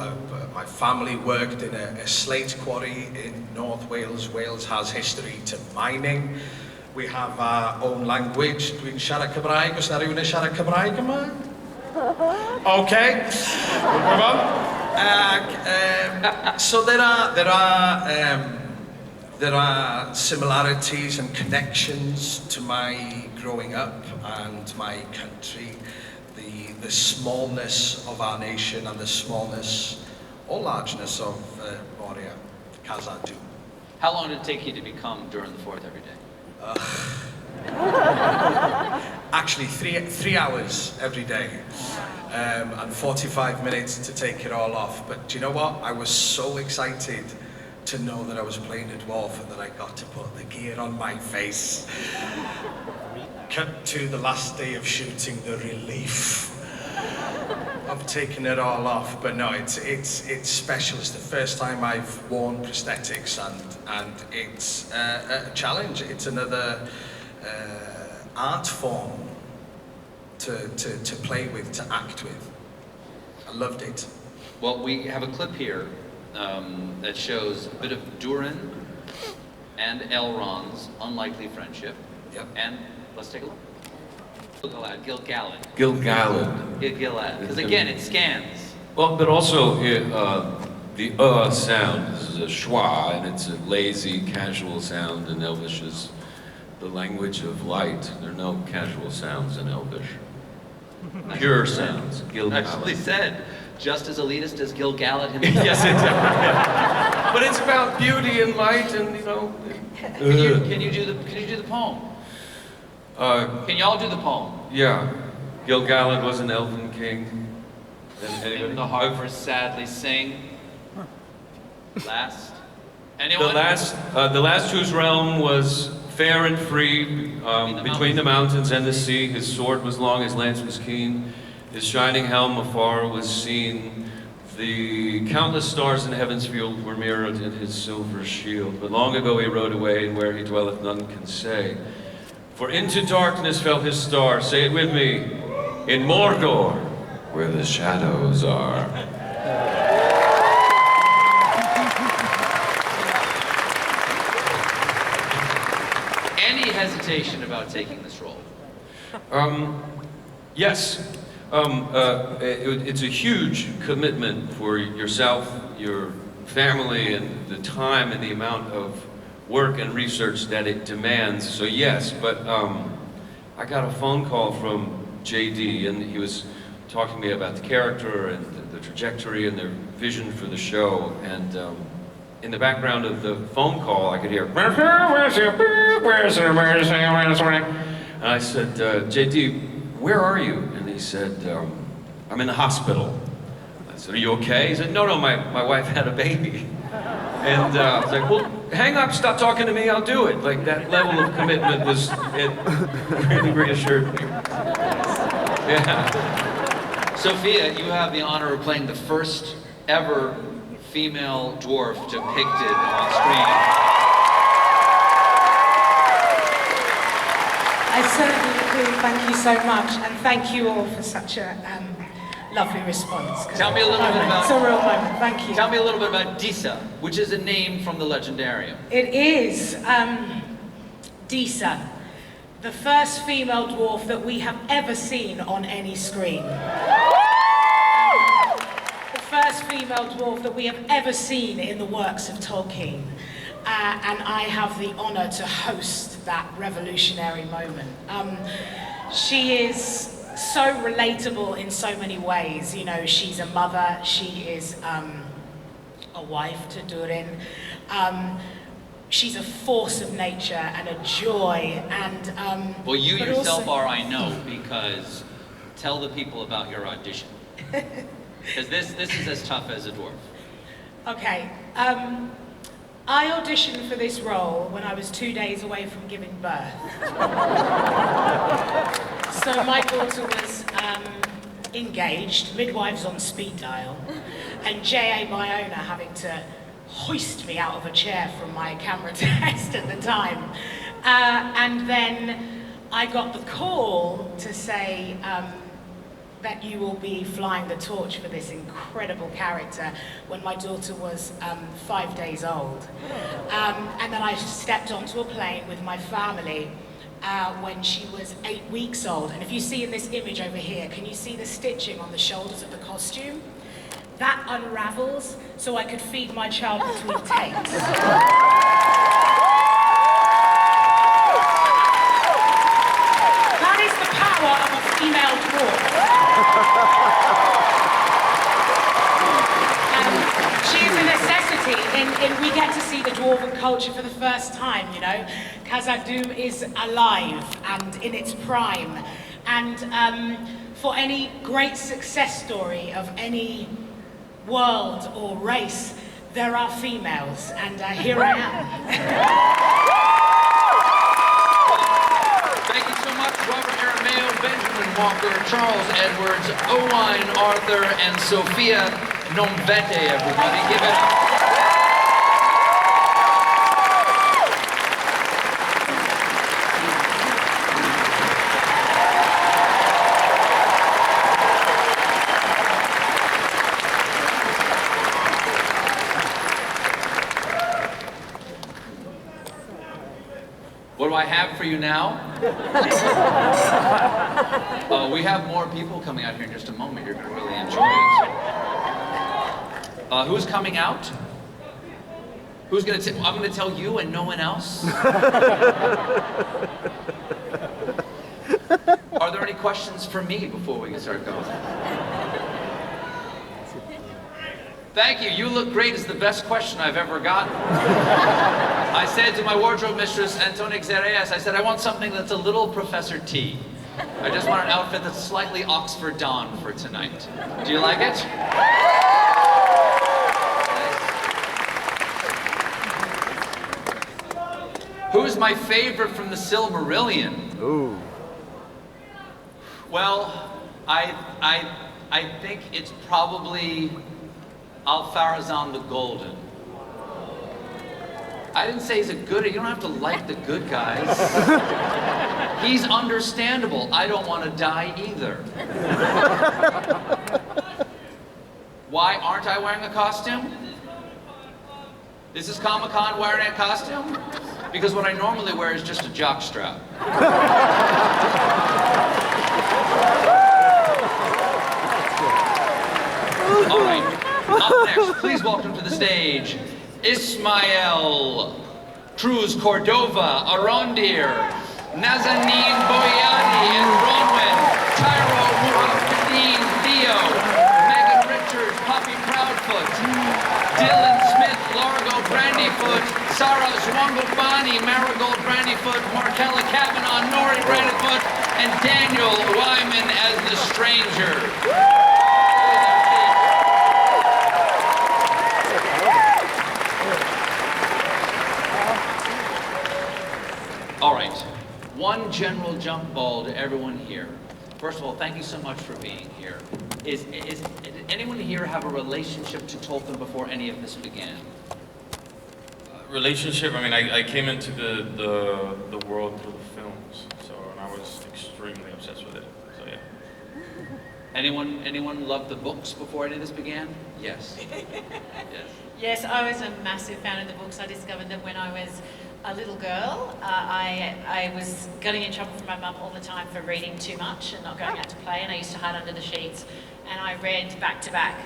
My family worked in a slate quarry in North Wales. Wales has history to mining. We have our own language. Dwi'n siarad Cymraeg. Oes na rhywun yn siarad Cymraeg yma? Okay, we'll move on. So there are similarities and connections to my growing up and my country, the smallness of our nation and the smallness or largeness of Moria, Khazad-dûm. How long did it take you to become Durin the Fourth every day? Actually, three hours every day, and 45 minutes to take it all off. But do you know what? I was so excited to know that I was playing a dwarf and that I got to put the gear on my face. Cut to the last day of shooting, the relief of taking it all off. But no, it's special. It's the first time I've worn prosthetics, and it's a challenge. It's another art form to play with, to act with. I loved it. Well, we have a clip here that shows a bit of Durin and Elrond's unlikely friendship. Yep. And let's take a look. Gil-galad, Gil-galad. Gil-galad. Gil-galad. Because again, it scans. Well, but also the sound is a schwa, and it's a lazy, casual sound, and Elvish is the language of light. There are no casual sounds in Elvish. Pure sounds. Gil-galad. Actually said, just as elitist as Gil-galad himself. Yes, exactly. But it's about beauty and light, and you know. Can you do the poem? Can y'all do the poem? Yeah. Gil-galad was an elven king. And the harpers sadly sing. Last. Anyone? The last whose realm was fair and free, between the mountains and the sea. His sword was long, his lance was keen. His shining helm afar was seen. The countless stars in heaven's field were mirrored in his silver shield. But long ago he rode away, and where he dwelleth none can say. For into darkness fell his star, say it with me, in Mordor, where the shadows are. Any hesitation about taking this role? Yes. It's a huge commitment for yourself, your family, and the time and the amount of work and research that it demands. So yes, but I got a phone call from JD, and he was talking to me about the character and the trajectory and their vision for the show. And in the background of the phone call, I could hear, and I said, JD, where are you? And he said, I'm in the hospital. I said, are you okay? He said, no, my wife had a baby. And I was like, well, hang up, stop talking to me, I'll do it. Like, that level of commitment it really reassured me. Yeah. Sophia, you have the honor of playing the first ever female dwarf depicted on screen. I certainly do. Thank you so much, and thank you all for such a lovely response. Tell me a little bit about... It's a real moment, thank you. Tell me a little bit about Disa, which is a name from the Legendarium. It is Disa, the first female dwarf that we have ever seen on any screen. The first female dwarf that we have ever seen in the works of Tolkien. And I have the honor to host that revolutionary moment. She is so relatable in so many ways. You know, she's a mother, she is a wife to Durin. She's a force of nature and a joy, and well, you yourself also... are, I know, because tell the people about your audition. Because this is as tough as a dwarf. Okay. I auditioned for this role when I was 2 days away from giving birth. So my daughter was engaged, midwives on speed dial, and J.A. my owner having to hoist me out of a chair from my camera test at the time. And then I got the call to say that you will be flying the torch for this incredible character when my daughter was 5 days old. And then I stepped onto a plane with my family when she was 8 weeks old. And if you see in this image over here, can you see the stitching on the shoulders of the costume? That unravels so I could feed my child between takes. That is the power of a female dwarf. She is a necessity in we get to see the dwarven culture for the first time, you know. Khazad-dûm is alive and in its prime. And for any great success story of any world or race, there are females, and here I am. Thank you so much, Robert Aramayo, Benjamin Walker, Charles Edwards, Owain Arthur, and Sophia Nomvete, everybody. Give it up. What do I have for you now? We have more people coming out here in just a moment. You're going to really enjoy it. Who's coming out? Who's going to? I'm going to tell you and no one else. Are there any questions for me before we can start going? Thank you. You look great is the best question I've ever gotten. I said to my wardrobe mistress, Antonia Xereas, I said, I want something that's a little Professor T. I just want an outfit that's slightly Oxford Dawn for tonight. Do you like it? Who's my favorite from the Silmarillion? Ooh. Well, I think it's probably Al-Farazan the Golden. I didn't say he's a good, you don't have to like the good guys. He's understandable. I don't want to die either. Why aren't I wearing a costume? This is Comic-Con wearing a costume? Because what I normally wear is just a jockstrap. All right. Up next, please welcome to the stage, Ismael, Cruz, Cordova, Arondir, Nazanin, Boniadi, and Bronwyn, Tyroe, Muhafidin, Theo, Megan Richards, Poppy Proudfoot, Dylan Smith, Largo, Brandyfoot, Sara, Zwangobani, Marigold, Brandyfoot, Markella, Kavenagh, Nori, Brandyfoot, and Daniel Weyman as the Stranger. one general jump ball to everyone here. First of all, thank you so much for being here. Did anyone here have a relationship to Tolkien before any of this began? Relationship, I mean, I came into the world through the films, so, and I was extremely obsessed with it, so yeah. Anyone loved the books before any of this began? Yes. Yes. Yes, I was a massive fan of the books. I discovered them when I was a little girl. I was getting in trouble from my mum all the time for reading too much and not going out to play, and I used to hide under the sheets. And I read back to back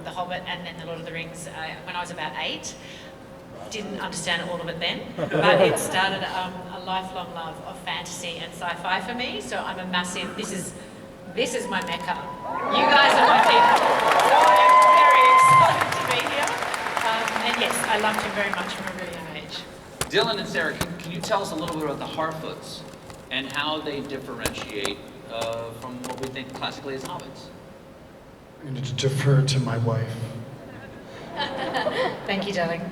The Hobbit and then The Lord of the Rings when I was about 8. Didn't understand all of it then, but it started a lifelong love of fantasy and sci-fi for me. So I'm a massive. This is my mecca. You guys are my people. So I'm very excited to be here. And yes, I loved him very much from a really young age. Dylan and Sarah, can you tell us a little bit about the Harfoots and how they differentiate from what we think classically as hobbits? I'm going to defer to my wife. Thank you, darling.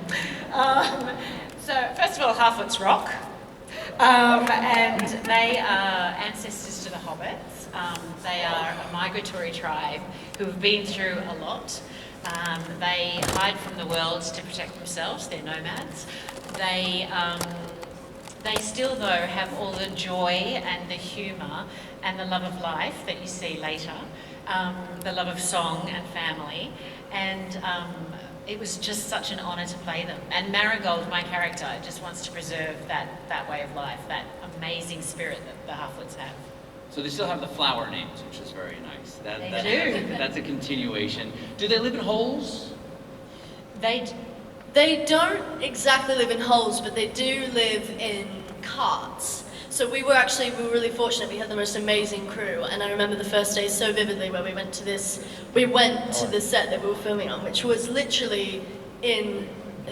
So, first of all, Harfoots rock. And they are ancestors to the hobbits. They are a migratory tribe who have been through a lot. They hide from the world to protect themselves. They're nomads. They still, though, have all the joy and the humour and the love of life that you see later, the love of song and family, and it was just such an honour to play them. And Marigold, my character, just wants to preserve that way of life, that amazing spirit that the Harfoots have. So they still have the flower names, which is very nice. They do. That's a continuation. Do they live in holes? They don't exactly live in holes, but they do live in carts. So we were really fortunate. We had the most amazing crew, and I remember the first day so vividly where we went to the set that we were filming on, which was literally in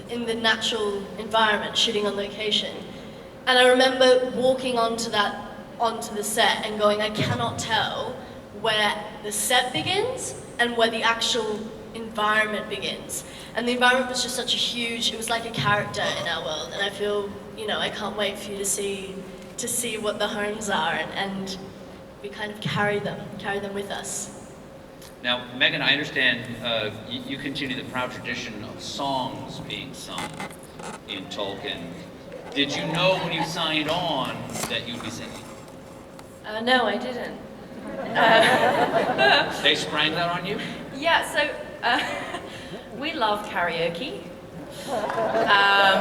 the natural environment, shooting on location. And I remember walking onto the set and going, I cannot tell where the set begins and where the actual environment begins. And the environment was just such a huge, it was like a character in our world, and I feel, I can't wait for you to see what the homes are, and we kind of carry them with us. Now, Megan, I understand you continue the proud tradition of songs being sung in Tolkien. Did you know when you signed on that you'd be singing? No, I didn't. They sprang that on you? Yeah, so we love karaoke.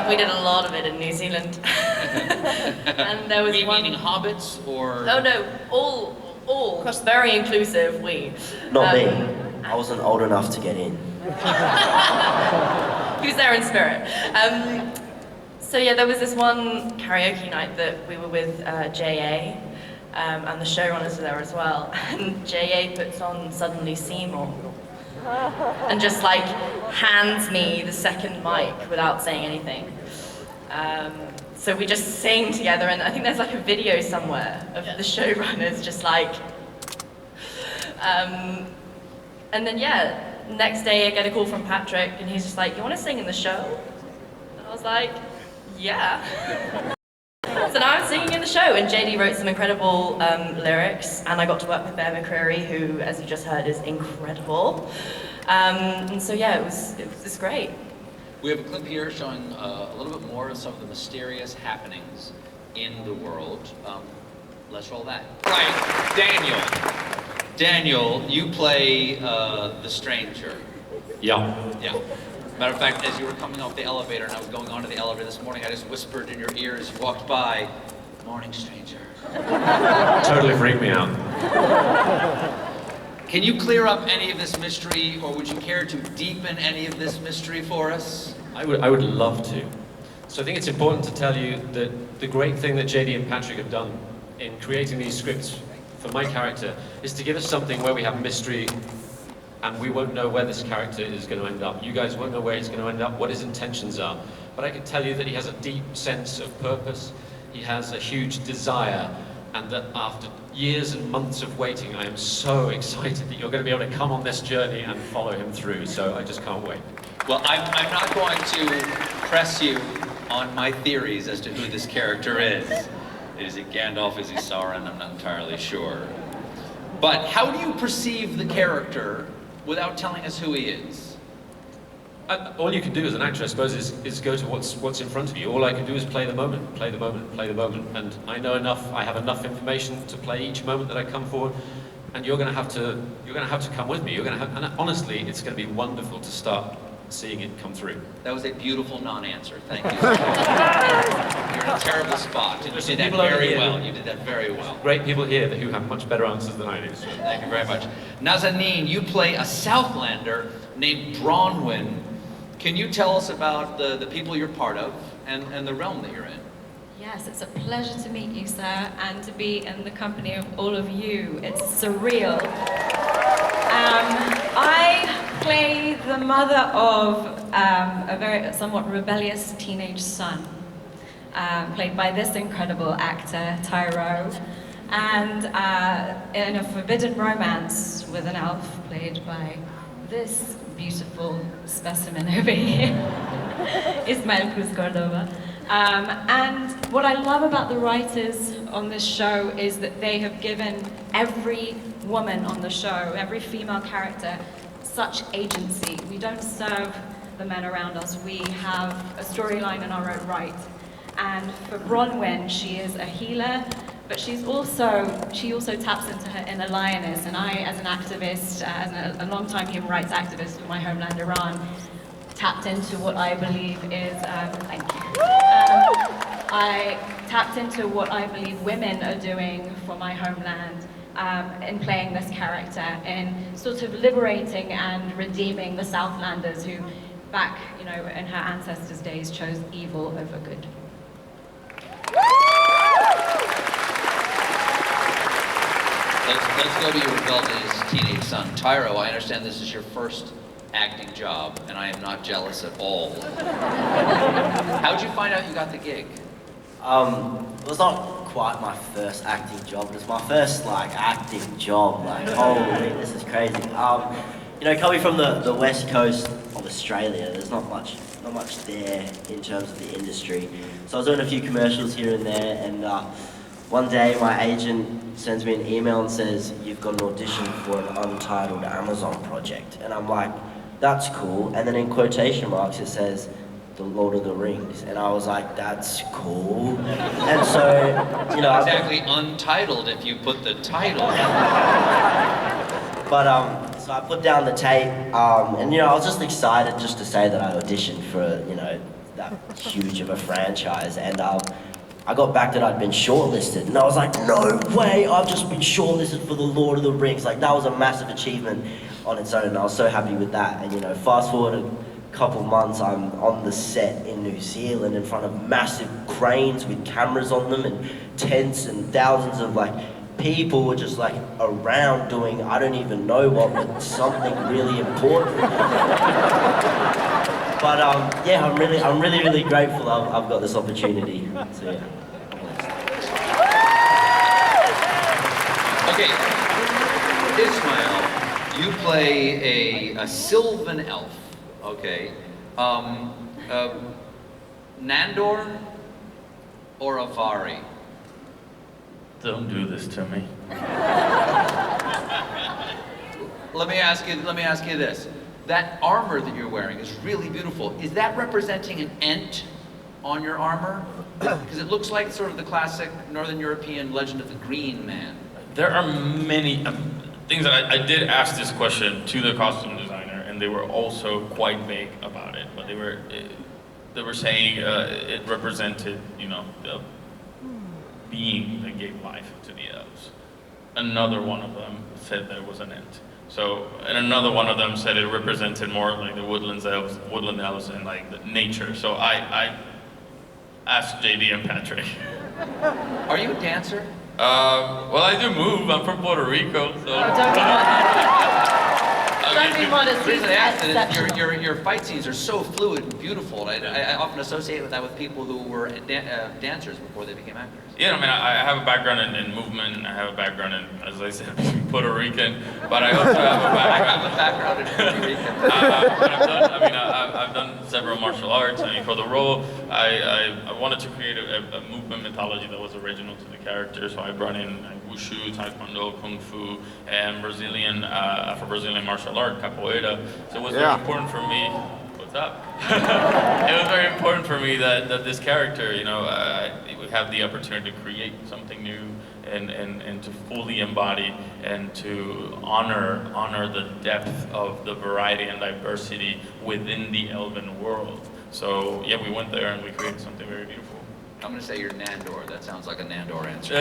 We did a lot of it in New Zealand. And there was meaning hobbits or? Oh no, all very inclusive. Not me. I wasn't old enough to get in. He was there in spirit. So yeah, there was this one karaoke night that we were with JA, and the showrunners were there as well. And JA puts on Suddenly Seymour. And just hands me the second mic without saying anything. So we just sing together, and I think there's a video somewhere of the showrunners just and then next day I get a call from Patrick, and he's just like, you want to sing in the show? And I was like, yeah. So now I'm singing in the show, and JD wrote some incredible lyrics, and I got to work with McCreary, who, as you just heard, is incredible. And so yeah, it was great. We have a clip here showing a little bit more of some of the mysterious happenings in the world. Let's roll that. Right, Daniel, you play the stranger. Yeah. Yeah. Matter of fact, as you were coming off the elevator and I was going onto the elevator this morning, I just whispered in your ear as you walked by, "Morning, stranger." Totally freaked me out. Can you clear up any of this mystery, or would you care to deepen any of this mystery for us? I would love to. So I think it's important to tell you that the great thing that JD and Patrick have done in creating these scripts for my character is to give us something where we have mystery, and we won't know where this character is going to end up. You guys won't know where he's going to end up, what his intentions are. But I can tell you that he has a deep sense of purpose, he has a huge desire, and that after years and months of waiting, I am so excited that you're going to be able to come on this journey and follow him through. So I just can't wait. Well, I'm not going to press you on my theories as to who this character is. Is he Gandalf? Is he Sauron? I'm not entirely sure. But how do you perceive the character without telling us who he is? All you can do as an actor, I suppose, is go to what's in front of you. All I can do is play the moment, play the moment, play the moment. And I know enough, I have enough information to play each moment that I come forward. And you're going to have to come with me. And honestly, it's going to be wonderful to start seeing it come through. That was a beautiful non-answer. Thank you. You're in a terrible spot, and you did that very well. You did that very well. Great people here who have much better answers than I do. So. Thank you very much. Nazanin, you play a Southlander named Bronwyn. Can you tell us about the people you're part of and the realm that you're in? Yes, it's a pleasure to meet you, sir, and to be in the company of all of you. It's surreal. I play the mother of a very somewhat rebellious teenage son, played by this incredible actor, Tyroe, and in a forbidden romance with an elf, played by this beautiful specimen over here, Ismael Cordova. And what I love about the writers on this show is that they have given every woman on the show, every female character, such agency. We don't serve the men around us. We have a storyline in our own right. And for Bronwyn, she is a healer, but she also taps into her inner lioness. And I, as an activist, as a long-time human rights activist for my homeland, Iran, tapped into what I believe is, thank you. I tapped into what I believe women are doing for my homeland in playing this character, in sort of liberating and redeeming the Southlanders who, back, in her ancestors' days, chose evil over good. Let's go to your rebellious teenage son. Tyroe, I understand this is your first acting job, and I am not jealous at all. How'd you find out you got the gig? It was not quite my first acting job. It was my first acting job. Holy, this is crazy. Coming from the west coast of Australia, there's not much there in terms of the industry. So I was doing a few commercials here and there, and one day my agent sends me an email and says, "You've got an audition for an untitled Amazon project." And I'm like, "That's cool." And then in quotation marks it says, "The Lord of the Rings," and I was like, "That's cool." And so, It's not exactly untitled if you put the title. But so I put down the tape, and I was just excited just to say that I auditioned for that huge of a franchise, and I got back that I'd been shortlisted, and I was like, "No way! I've just been shortlisted for the Lord of the Rings." That was a massive achievement on its own, and I was so happy with that. And fast forward a couple months, I'm on the set in New Zealand in front of massive cranes with cameras on them and tents, and thousands of people were just around doing I don't even know what, but something really important. But yeah, I'm really grateful I've got this opportunity. So yeah. Okay, Ismael, you play a Sylvan elf. Okay, Nandor or Avari? Don't do this to me. Let me ask you this. That armor that you're wearing is really beautiful. Is that representing an Ent on your armor? Because it looks like sort of the classic Northern European legend of the Green Man. There are many things that I did ask this question to the costume designer, and they were also quite vague about it. But they were saying it represented, the being that gave life to the elves. Another one of them said there was an Ent. So, and another one of them said it represented more like the woodland elves and the nature. So I asked JD and Patrick. Are you a dancer? Well, I do move. I'm from Puerto Rico, so. Don't be modest. The reason I asked it is your fight scenes are so fluid and beautiful. I often associate that with people who were dancers before they became actors. Yeah, I have a background in movement, and I have a background in, as I said, Puerto Rican, but I also have a background in Puerto Rican. I've done several liberal martial arts. I mean, for the role, I wanted to create a movement mythology that was original to the character, so I brought in wushu, taekwondo, kung fu, and Brazilian, Afro-Brazilian martial art, capoeira. So it was very important for me. What's up? It was very important for me that this character, you know, would have the opportunity to create something new and to fully embody and to honor the depth of the variety and diversity within the elven world. So yeah, we went there and we created something very beautiful. I'm going to say you're Nandor. That sounds like a Nandor answer.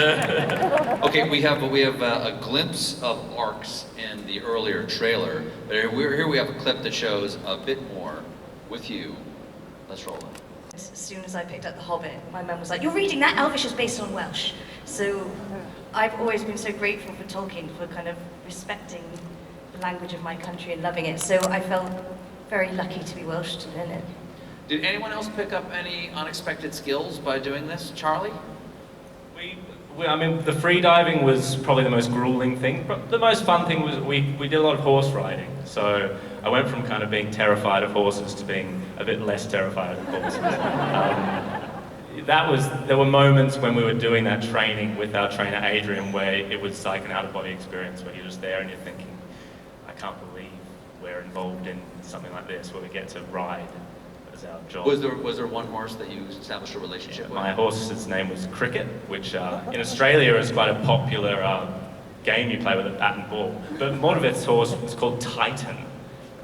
Okay, we have a glimpse of orcs in the earlier trailer, but here we have a clip that shows a bit more with you. Let's roll it. As soon as I picked up The Hobbit, my mum was like, "You're reading that? Elvish is based on Welsh." So I've always been so grateful for Tolkien for kind of respecting the language of my country and loving it. So I felt very lucky to be Welsh to learn it. Did anyone else pick up any unexpected skills by doing this? Charlie? I mean, the free diving was probably the most grueling thing. But the most fun thing was we did a lot of horse riding. So I went from kind of being terrified of horses to being a bit less terrified of horses. There were moments when we were doing that training with our trainer Adrian where it was like an out-of-body experience where you're just there and you're thinking, I can't believe we're involved in something like this where we get to ride as our job. Was there one horse that you established a relationship with? My horse's name was Cricket, which in Australia is quite a popular game you play with a bat and ball. But Moderator's horse was called Titan,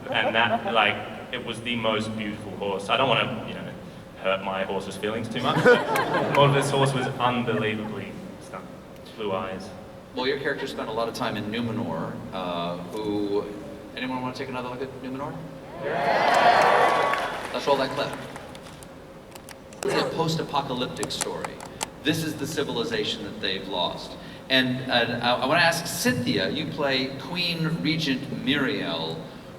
and that, like, it was the most beautiful horse. I don't want to, you know, hurt my horse's feelings too much, but Moderator's horse was unbelievably stunning. Blue eyes. Well, your character spent a lot of time in Numenor. Anyone want to take another look at Numenor? Let's roll that clip. It's a post-apocalyptic story. This is the civilization that they've lost. And I want to ask Cynthia, you play Queen Regent Miriel.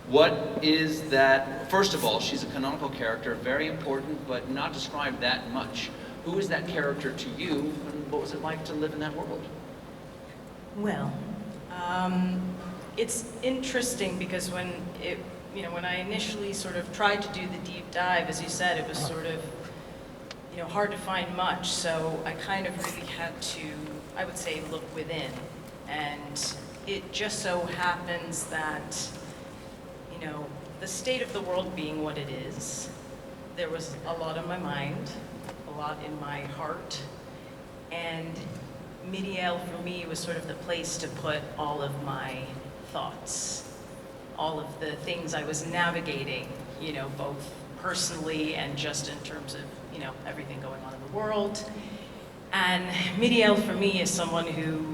What is that? First of all, she's a canonical character, very important, but not described that much. Who is that character to you, and what was it like to live in that world? Well, it's interesting because when I initially sort of tried to do the deep dive, as you said, it was sort of, hard to find much. So I kind of really had to, I would say, look within. And it just so happens that, the state of the world being what it is, there was a lot on my mind, a lot in my heart, and Miriel for me was sort of the place to put all of my thoughts, all of the things I was navigating, both personally and just in terms of, everything going on in the world. And Miriel for me is someone who,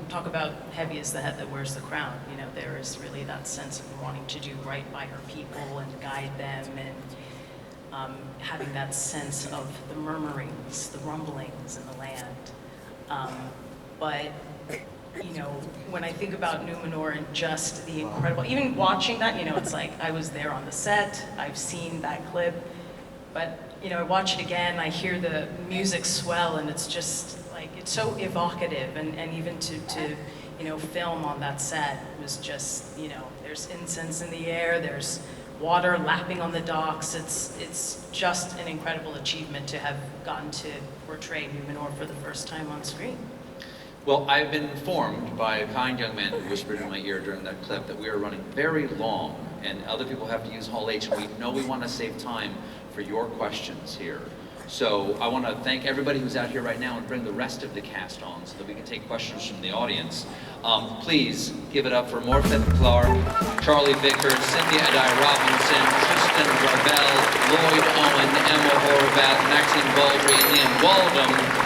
talk about heavy as the head that wears the crown. There is really that sense of wanting to do right by her people and guide them, and having that sense of the murmurings, the rumblings in the land. But when I think about Numenor and just the incredible, even watching that, it's like I was there on the set, I've seen that clip, but I watch it again, I hear the music swell, and it's just like, it's so evocative, and even to film on that set was just, there's incense in the air, there's water lapping on the docks, it's just an incredible achievement to have gotten to portray Numenor for the first time on screen. Well, I've been informed by a kind young man who whispered in my ear during that clip that we are running very long, and other people have to use Hall H, and we want to save time for your questions here. So I want to thank everybody who's out here right now and bring the rest of the cast on so that we can take questions from the audience. Please give it up for Morfydd Clark, Charlie Vickers, Cynthia Addai-Robinson, Tristan Rabel, Lloyd Owen, Emma Horvath, Maxine Baldry, and Liam Waldom.